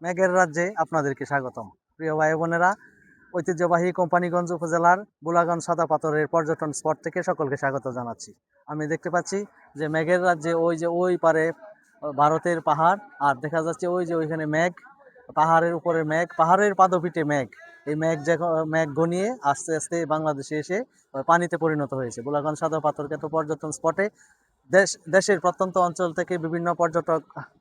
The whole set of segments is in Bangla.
মেঘের রাজ্যে আপনাদেরকে স্বাগতম। প্রিয় ভাই বোনেরা, ঐতিহ্যবাহী কোম্পানীগঞ্জ উপজেলার বুলাগঞ্জ সাদা পাথরের পর্যটন স্পট থেকে সকলকে স্বাগত জানাচ্ছি। আমি দেখতে পাচ্ছি যে মেঘের রাজ্যে ওই পারে ভারতের পাহাড়, আর দেখা যাচ্ছে ওই যে ওইখানে মেঘ, পাহাড়ের উপরে মেঘ, পাহাড়ের পাদপিঠে মেঘ। এই মেঘ ঘনিয়ে আস্তে আস্তে বাংলাদেশে এসে পানিতে পরিণত হয়েছে। বুলাগঞ্জ সাদা পাথরকে তো পর্যটন স্পটে দেশের প্রত্যন্ত অঞ্চল থেকে বিভিন্ন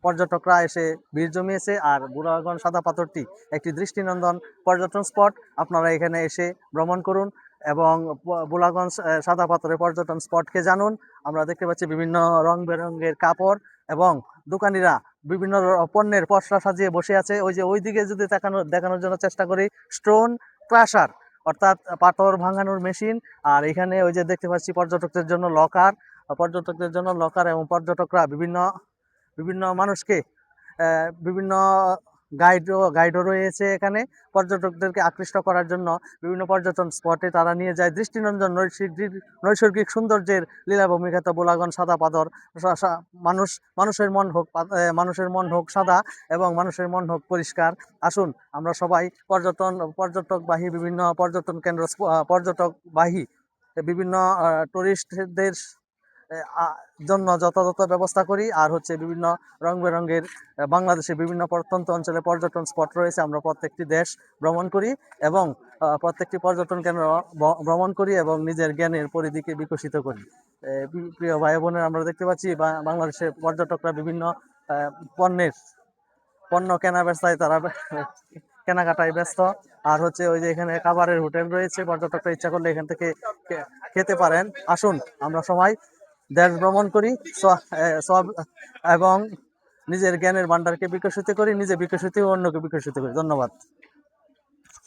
পর্যটকরা এসে ভিড় জমিয়েছে। আর বুড়াগঞ্জ সাদা পাথরটি একটি দৃষ্টিনন্দন পর্যটন স্পট। আপনারা এখানে এসে ভ্রমণ করুন এবং বুড়াগঞ্জ সাদা পাথরের পর্যটন স্পটকে জানুন। আমরা দেখতে পাচ্ছি বিভিন্ন রং বেরঙের কাপড় এবং দোকানিরা বিভিন্ন পণ্যের পসরা সাজিয়ে বসে আছে। ওই যে ওই দিকে যদি দেখানোর জন্য চেষ্টা করি, স্টোন ক্রাশার অর্থাৎ পাথর ভাঙানোর মেশিন। আর এখানে ওই যে দেখতে পাচ্ছি পর্যটকদের জন্য লকার এবং পর্যটকরা বিভিন্ন বিভিন্ন মানুষকে বিভিন্ন গাইডও রয়েছে এখানে। পর্যটকদেরকে আকৃষ্ট করার জন্য বিভিন্ন পর্যটন স্পটে তারা নিয়ে যায়। দৃষ্টিনন্দন নৈসর্গিক সৌন্দর্যের লীলাভূমি খ্যাত বুলাগঞ্জ সাদা পাথর। মানুষের মন হোক সাদা এবং মানুষের মন হোক পরিষ্কার। আসুন আমরা সবাই পর্যটকবাহী বিভিন্ন পর্যটন কেন্দ্র, পর্যটকবাহী বিভিন্ন টুরিস্টদের জন্য যথাযথ ব্যবস্থা করি। আর হচ্ছে বিভিন্ন রং বেরঙের বাংলাদেশের বিভিন্ন প্রত্যন্ত অঞ্চলে পর্যটন স্পট রয়েছে। আমরা প্রত্যেকটি দেশ ভ্রমণ করি এবং প্রত্যেকটি পর্যটন কেন্দ্র ভ্রমণ করি এবং নিজের জ্ঞানের পরিধিকে বিকশিত করি। প্রিয় ভাই বোনের, আমরা দেখতে পাচ্ছি বাংলাদেশের পর্যটকরা বিভিন্ন পণ্য কেনা বেচায় তারা কেনাকাটায় ব্যস্ত। আর হচ্ছে ওই যে এখানে খাবারের হোটেল রয়েছে, পর্যটকরা ইচ্ছা করলে এখান থেকে খেতে পারেন। আসুন আমরা সবাই দেশ ভ্রমণ করি সব এবং নিজের জ্ঞানের ভান্ডারকে বিকশিত করি, নিজে বিকশিত অন্যকে বিকশিত করি। ধন্যবাদ।